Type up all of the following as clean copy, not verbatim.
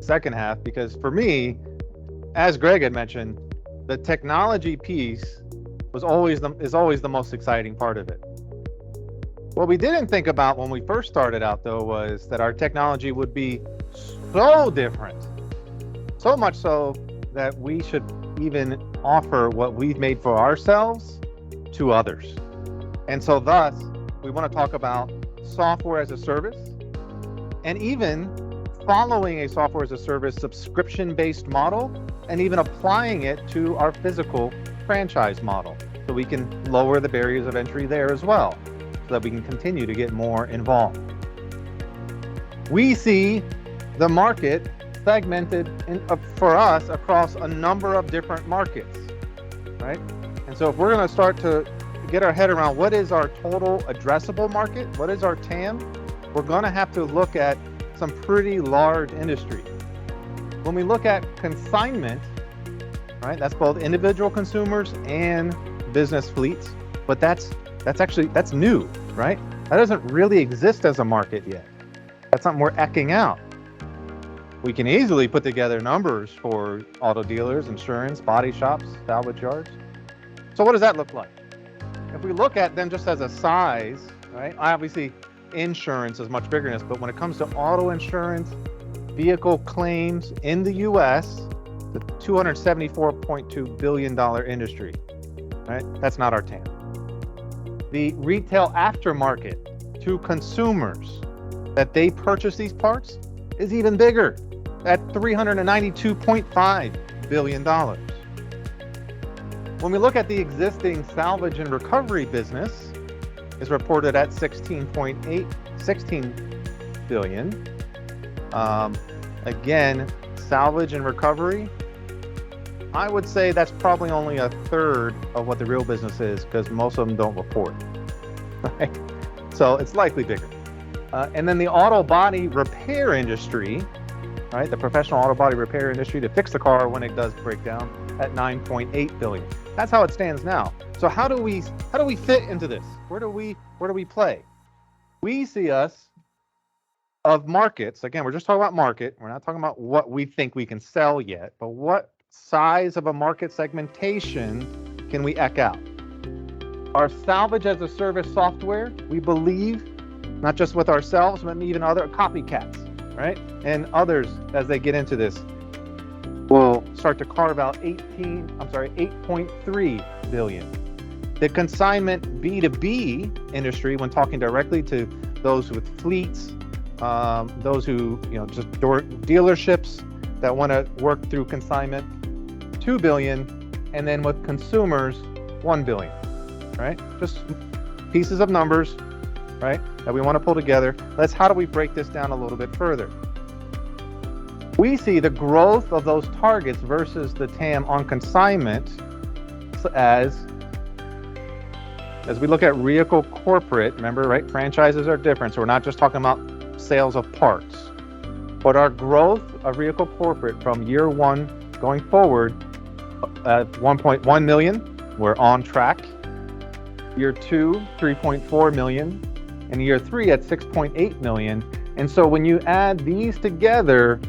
second half, because for me, as Greg had mentioned, the technology piece is always the most exciting part of it. What we didn't think about when we first started out, though, was that our technology would be so different, so much so that we should even offer what we've made for ourselves to others. And so thus, we want to talk about software as a service, and even following a software as a service subscription-based model, and even applying it to our physical franchise model, so we can lower the barriers of entry there as well, so that we can continue to get more involved. We see the market segmented for us across a number of different markets, right? And so if we're going to start to get our head around what is our total addressable market, what is our TAM, we're going to have to look at some pretty large industry. When we look at consignment, right, that's both individual consumers and business fleets, but that's new, right? That doesn't really exist as a market yet. That's something we're eking out. We can easily put together numbers for auto dealers, insurance, body shops, salvage yards. So what does that look like? If we look at them just as a size, right? Obviously, insurance is much bigger than this, but when it comes to auto insurance, vehicle claims in the U.S., the $274.2 billion industry, right? That's not our TAM. The retail aftermarket to consumers that they purchase these parts is even bigger at $392.5 billion. When we look at the existing salvage and recovery business, is reported at 16 billion. Again, salvage and recovery, I would say that's probably only a third of what the real business is, because most of them don't report, right? So it's likely bigger. And then the auto body repair industry, right? The professional auto body repair industry to fix the car when it does break down, at 9.8 billion. That's how it stands now. So how do we fit into this? Where do we play? We see us of markets. Again, we're just talking about market. We're not talking about what we think we can sell yet, but what size of a market segmentation can we eke out? Our salvage as a service software, we believe, not just with ourselves, but even other copycats, right? And others, as they get into this, will start to carve out 8.3 billion. The consignment B2B industry, when talking directly to those with fleets, those who, just dealerships that want to work through consignment, 2 billion, and then with consumers, 1 billion, right? Just pieces of numbers, right, that we want to pull together. How do we break this down a little bit further? We see the growth of those targets versus the TAM on consignment as we look at Rehicle corporate, remember, right? Franchises are different, so we're not just talking about sales of parts. But our growth of Rehicle corporate from year one going forward at 1.1 million, we're on track. Year two, 3.4 million, and year three at 6.8 million. And so when you add these together,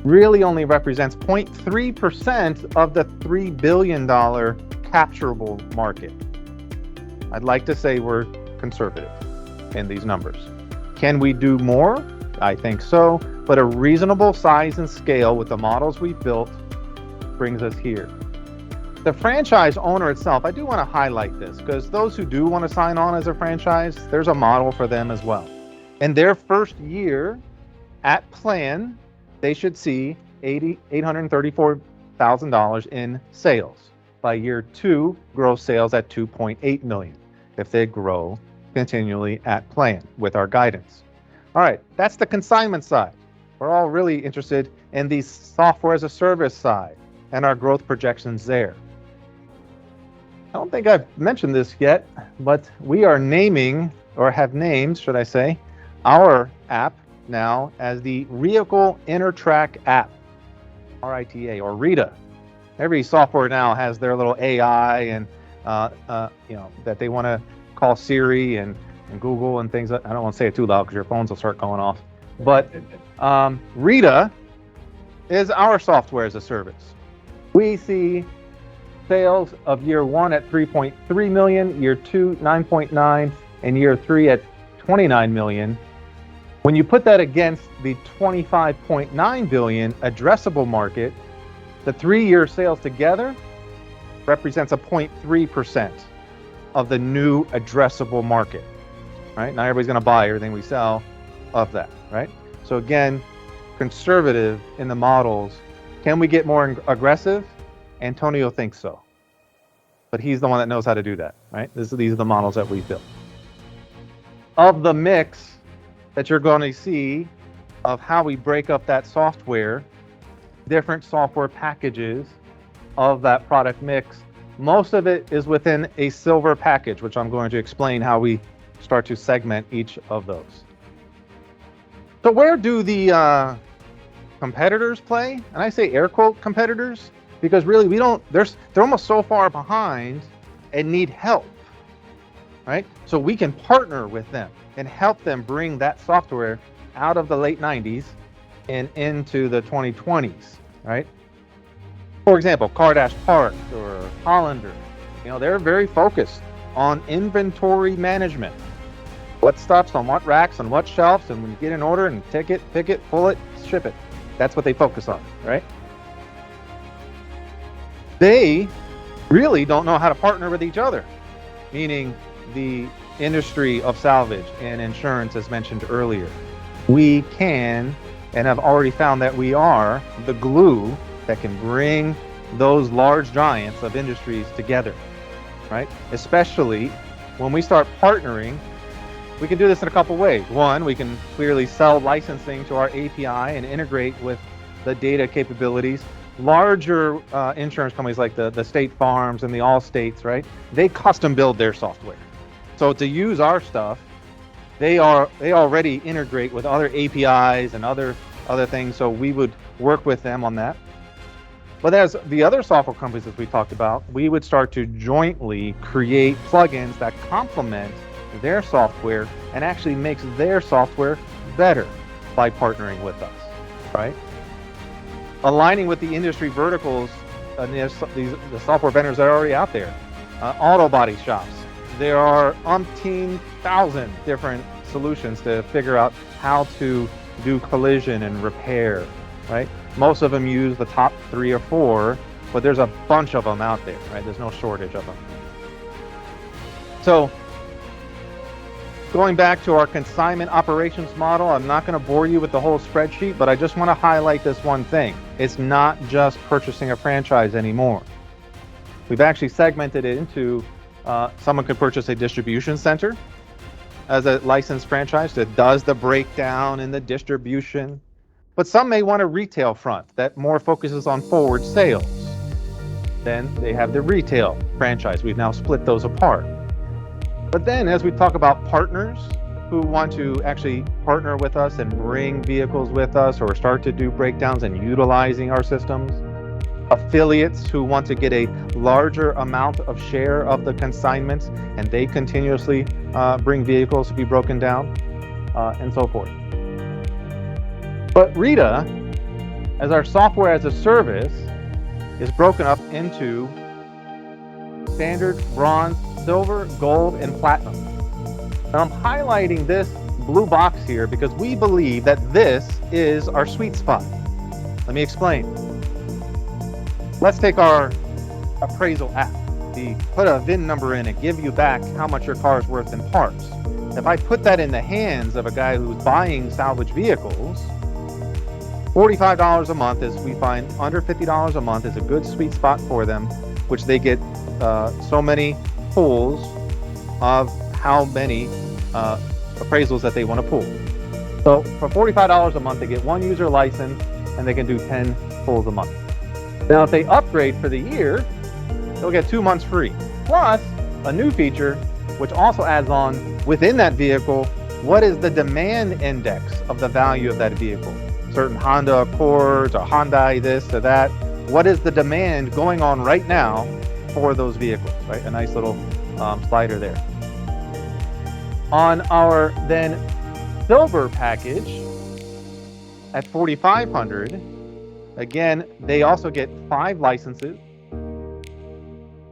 really only represents 0.3% of the $3 billion capturable market. I'd like to say we're conservative in these numbers. Can we do more? I think so, but a reasonable size and scale with the models we've built brings us here. The franchise owner itself, I do want to highlight this, because those who do want to sign on as a franchise, there's a model for them as well. In their first year at plan, they should see $834,000 in sales. By year two, gross sales at 2.8 million if they grow continually at plan with our guidance. All right, that's the consignment side. We're all really interested in the software as a service side and our growth projections there. I don't think I've mentioned this yet, but we are naming, or have named, should I say, our app now as the Rehicle Inner Track App, R.I.T.A. or R.I.T.A. Every software now has their little AI and that they want to call Siri and Google and things. I don't want to say it too loud because your phones will start going off. But R.I.T.A. is our software as a service. We see sales of year 1 at 3.3 million, year 2 9.9, and year 3 at 29 million. When you put that against the 25.9 billion addressable market, the 3-year sales together represents a 0.3% of the new addressable market, right? Not everybody's going to buy everything we sell of that, right? So again, conservative in the models. Can we get more aggressive? Antonio thinks so, but he's the one that knows how to do that, right? These are the models that we built. Of the mix that you're going to see of how we break up that software, different software packages of that product mix, most of it is within a silver package, which I'm going to explain how we start to segment each of those. So where do the competitors play? And I say air quote competitors because really they're almost so far behind and need help, right? So we can partner with them and help them bring that software out of the late 90s and into the 2020s, right? For example, Cardash Parts or Hollander, they're very focused on inventory management. What stuff's on what racks and what shelves, and when you get an order and pick it, pull it, ship it. That's what they focus on, right? They really don't know how to partner with each other, meaning the industry of salvage and insurance, as mentioned earlier. We can and have already found that we are the glue that can bring those large giants of industries together, right? Especially when we start partnering. We can do this in a couple ways. One, we can clearly sell licensing to our API and integrate with the data capabilities. Larger insurance companies like the State Farms and the Allstates, right? They custom build their software. So to use our stuff, they already integrate with other APIs and other things. So we would work with them on that. But as the other software companies that we talked about, we would start to jointly create plugins that complement their software and actually makes their software better by partnering with us, right? Aligning with the industry verticals and the software vendors that are already out there. Auto body shops. There are umpteen thousand different solutions to figure out how to do collision and repair, right? Most of them use the top 3 or 4, but there's a bunch of them out there, right? There's no shortage of them. So going back to our consignment operations model, I'm not going to bore you with the whole spreadsheet, but I just want to highlight this one thing. It's not just purchasing a franchise anymore. We've actually segmented it into someone could purchase a distribution center as a licensed franchise that does the breakdown and the distribution. But some may want a retail front that more focuses on forward sales. Then they have the retail franchise. We've now split those apart. But then as we talk about partners who want to actually partner with us and bring vehicles with us or start to do breakdowns and utilizing our systems, affiliates who want to get a larger amount of share of the consignments and they continuously bring vehicles to be broken down, and so forth. But R.I.T.A, as our software as a service, is broken up into standard, bronze, silver, gold, and platinum. Now I'm highlighting this blue box here because we believe that this is our sweet spot. Let me explain. Let's take our appraisal app. Put a VIN number in and give you back how much your car is worth in parts. If I put that in the hands of a guy who's buying salvage vehicles, $45 a month is, we find under $50 a month is a good sweet spot for them, which they get so many pulls of how many appraisals that they want to pull. So for $45 a month, they get 1 user license and they can do 10 pulls a month. Now, if they upgrade for the year, they'll get 2 months free. Plus a new feature, which also adds on within that vehicle, what is the demand index of the value of that vehicle? Certain Honda Accords or Hyundai this or that. What is the demand going on right now for those vehicles, right? A nice little slider there. On our then silver package at $4,500, Again, they also get 5 licenses.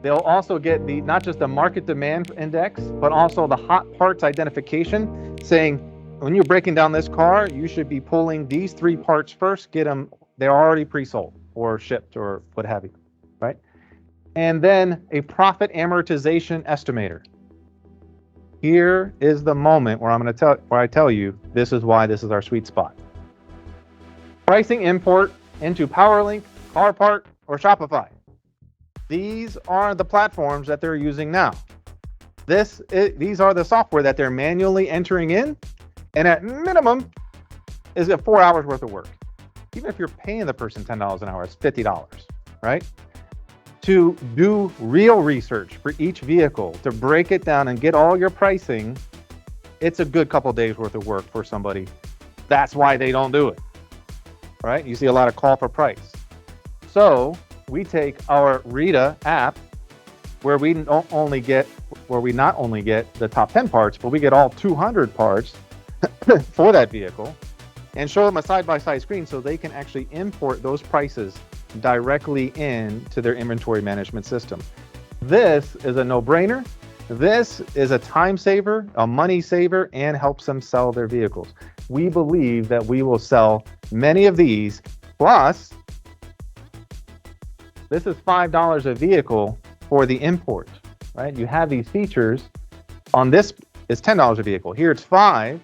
They'll also get the not just the market demand index, but also the hot parts identification, saying when you're breaking down this car, you should be pulling these 3 parts first, get them, they're already pre-sold or shipped or what have you, right? And then a profit amortization estimator. Here is the moment where I tell you this is why this is our sweet spot. Pricing import into PowerLink, CarPart, or Shopify. These are the platforms that they're using now. These are the software that they're manually entering in, and at minimum is 4 hours worth of work. Even if you're paying the person $10 an hour, it's $50, right? To do real research for each vehicle, to break it down and get all your pricing, it's a good couple days worth of work for somebody. That's why they don't do it, right? You see a lot of call for price. So we take our R.I.T.A app where we not only get the top 10 parts, but we get all 200 parts for that vehicle and show them a side-by-side screen so they can actually import those prices directly into their inventory management system. This is a no-brainer. This is a time saver, a money saver, and helps them sell their vehicles. We believe that we will sell many of these, plus this is $5 a vehicle for the import, right? You have these features. On this, it's $10 a vehicle. Here it's $5.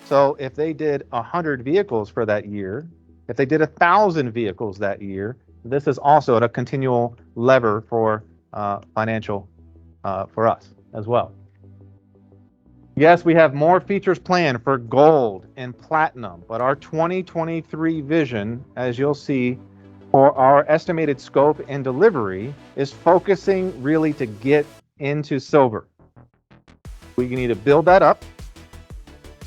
So if they did 100 vehicles for that year, if they did 1,000 vehicles that year, this is also a continual lever for financial for us as well. Yes, we have more features planned for gold and platinum, but our 2023 vision, as you'll see, for our estimated scope and delivery is focusing really to get into silver. We need to build that up,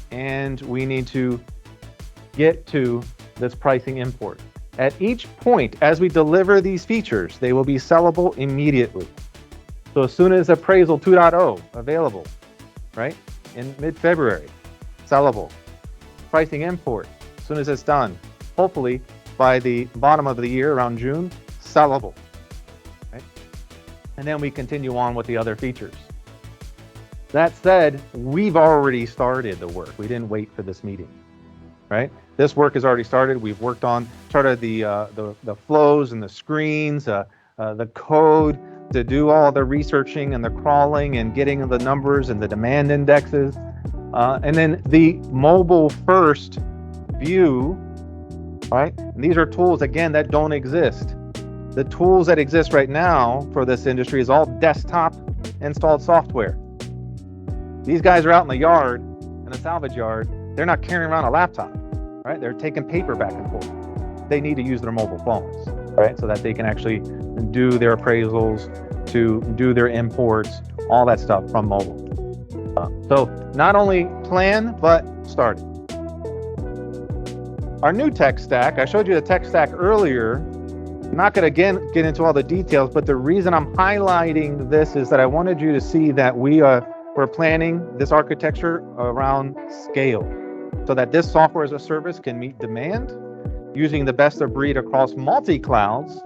and we need to get to this pricing import. At each point, as we deliver these features, they will be sellable immediately. So as soon as Appraisal 2.0 available, right, in mid-February, sellable. Pricing import, as soon as it's done, hopefully by the bottom of the year, around June, sellable. Right? And then we continue on with the other features. That said, we've already started the work. We didn't wait for this meeting, right? This work has already started. We've started the flows and the screens, the code to do all the researching and the crawling and getting the numbers and the demand indexes. And then the mobile first view, right? And these are tools, again, that don't exist. The tools that exist right now for this industry is all desktop installed software. These guys are out in the yard, in a salvage yard. They're not carrying around a laptop, right? They're taking paper back and forth. They need to use their mobile phones, right? So that they can actually do their appraisals, to do their imports, all that stuff from mobile. So not only plan, but start. Our new tech stack, I showed you the tech stack earlier. I'm not going to again get into all the details, but the reason I'm highlighting this is that I wanted you to see that we're planning this architecture around scale so that this software as a service can meet demand using the best of breed across multi-clouds,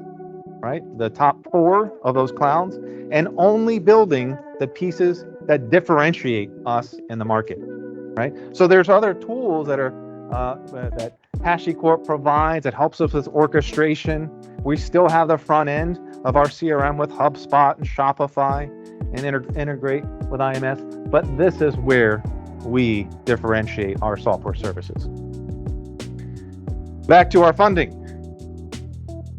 right? The top 4 of those clouds, and only building the pieces that differentiate us in the market, right? So there's other tools that are that HashiCorp provides that helps us with orchestration. We still have the front end of our CRM with HubSpot and Shopify and integrate with IMS, but this is where we differentiate our software services. Back to our funding.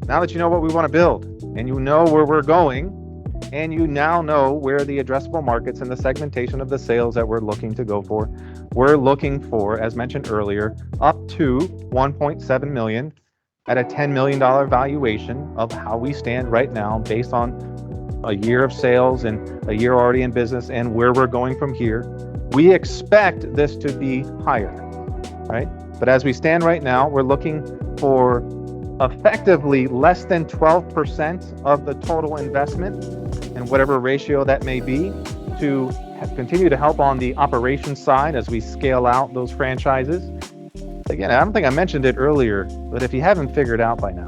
Now that you know what we want to build and you know where we're going, and you now know where the addressable markets and the segmentation of the sales that we're looking to go for, we're looking for, as mentioned earlier, up to 1.7 million at a $10 million valuation of how we stand right now based on a year of sales and a year already in business and where we're going from here. We expect this to be higher, right? But as we stand right now, we're looking for effectively less than 12% of the total investment, and whatever ratio that may be, to continue to help on the operations side as we scale out those franchises. Again, I don't think I mentioned it earlier, but if you haven't figured out by now,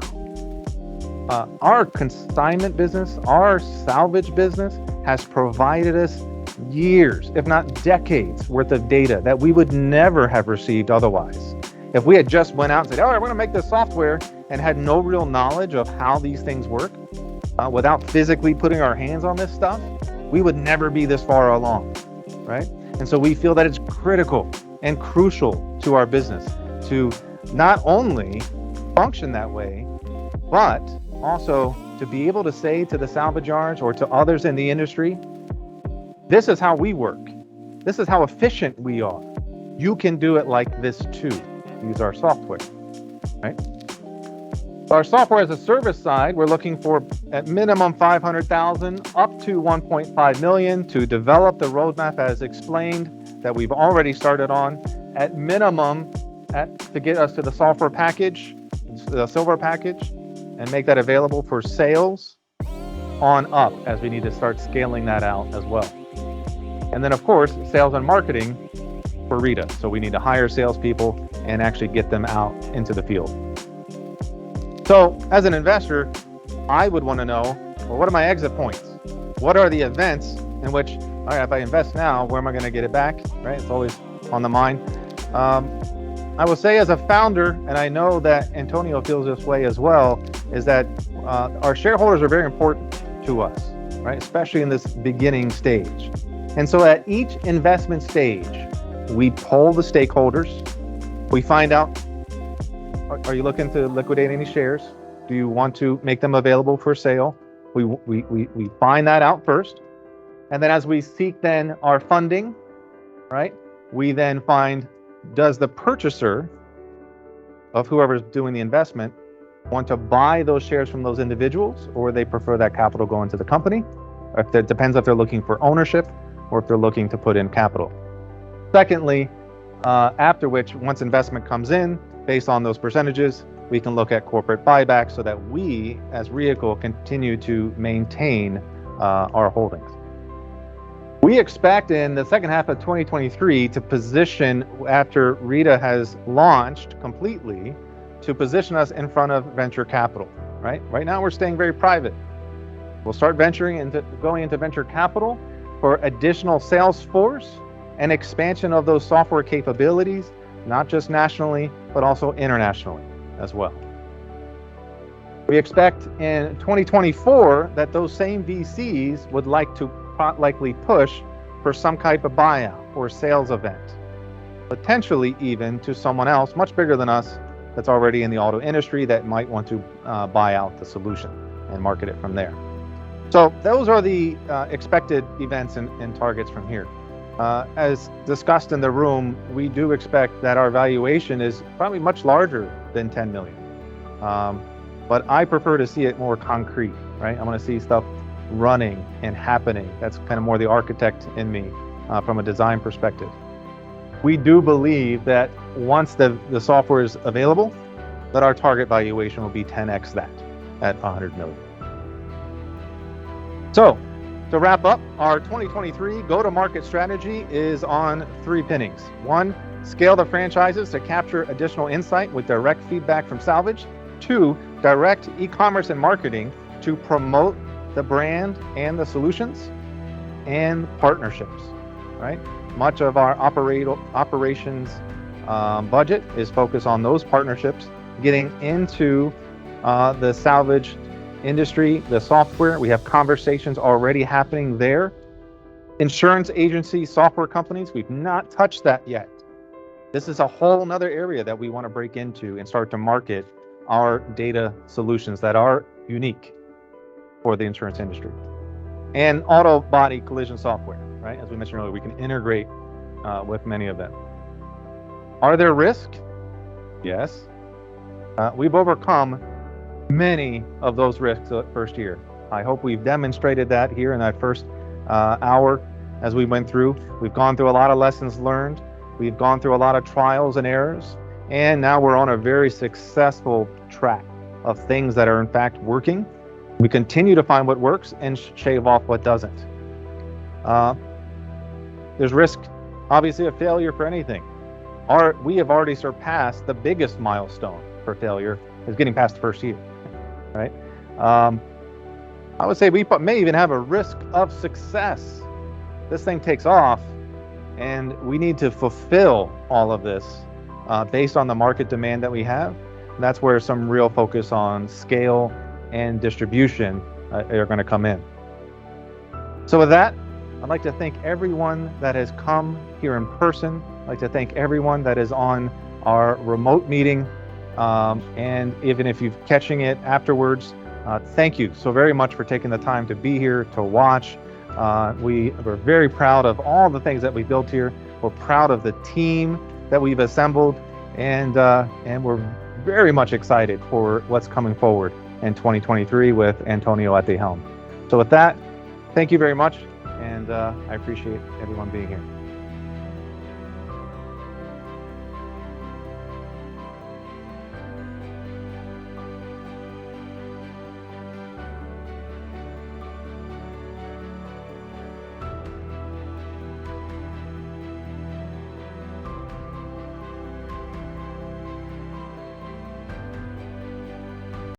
our consignment business, our salvage business has provided us years, if not decades worth of data that we would never have received otherwise. If we had just went out and said, all right, we're going to make this software and had no real knowledge of how these things work, without physically putting our hands on this stuff, we would never be this far along, right? And so we feel that it's critical and crucial to our business to not only function that way, but also to be able to say to the salvage yards or to others in the industry, this is how we work. This is how efficient we are. You can do it like this too. Use our software, right? Our software as a service side, we're looking for at minimum 500,000 up to 1.5 million to develop the roadmap as explained that we've already started on. At minimum, to get us to the software package, the silver package, and make that available for sales on up as we need to start scaling that out as well. And then of course, sales and marketing for R.I.T.A. So we need to hire salespeople and actually get them out into the field. So as an investor, I would want to know, well, what are my exit points? What are the events in which, all right, if I invest now, where am I going to get it back, right? It's always on the mind. I will say as a founder, and I know that Antonio feels this way as well, is that our shareholders are very important to us, right? Especially in this beginning stage. And so at each investment stage, we poll the stakeholders. We find out, are you looking to liquidate any shares? Do you want to make them available for sale? We find that out first. And then as we seek then our funding, right? We then find, does the purchaser of whoever's doing the investment want to buy those shares from those individuals, or they prefer that capital go into the company? Or if it depends if they're looking for ownership or if they're looking to put in capital. Secondly, after which, once investment comes in, based on those percentages, we can look at corporate buybacks so that we, as Rehicle, continue to maintain our holdings. We expect in the second half of 2023 to position, after R.I.T.A. has launched completely, to position us in front of venture capital, right? Right now, we're staying very private. We'll start going into venture capital for additional sales force and expansion of those software capabilities, not just nationally, but also internationally as well. We expect in 2024 that those same VCs would likely push for some type of buyout or sales event, potentially even to someone else much bigger than us that's already in the auto industry that might want to buy out the solution and market it from there. So those are the expected events and targets from here. As discussed in the room, we do expect that our valuation is probably much larger than 10 million. But I prefer to see it more concrete, right? I want to see stuff running and happening. That's kind of more the architect in me from a design perspective. We do believe that once the software is available, that our target valuation will be 10x that at 100 million. So to wrap up, our 2023 go-to-market strategy is on 3 pinnings. 1, scale the franchises to capture additional insight with direct feedback from salvage. 2, direct e-commerce and marketing to promote the brand and the solutions, and partnerships, right? Much of our operations budget is focused on those partnerships, getting into the salvage industry, the software. We have conversations already happening there. Insurance agencies, software companies, we've not touched that yet. This is a whole nother area that we want to break into and start to market our data solutions that are unique for the insurance industry. And auto body collision software, right? As we mentioned earlier, we can integrate with many of them. Are there risks? Yes. We've overcome many of those risks the first year. I hope we've demonstrated that here in that first hour as we went through. We've gone through a lot of lessons learned. We've gone through a lot of trials and errors. And now we're on a very successful track of things that are in fact working. We continue to find what works and shave off what doesn't. There's risk, obviously, of failure for anything. we have already surpassed the biggest milestone for failure, is getting past the first year, right? I would say we may even have a risk of success. This thing takes off, and we need to fulfill all of this based on the market demand that we have. And that's where some real focus on scale and distribution are going to come in. So with that, I'd like to thank everyone that has come here in person. I'd like to thank everyone that is on our remote meeting. And even if you're catching it afterwards, thank you so very much for taking the time to be here, to watch. We're very proud of all the things that we built here. We're proud of the team that we've assembled, and we're very much excited for what's coming forward in 2023 with Antonio at the helm. So with that, thank you very much, and I appreciate everyone being here.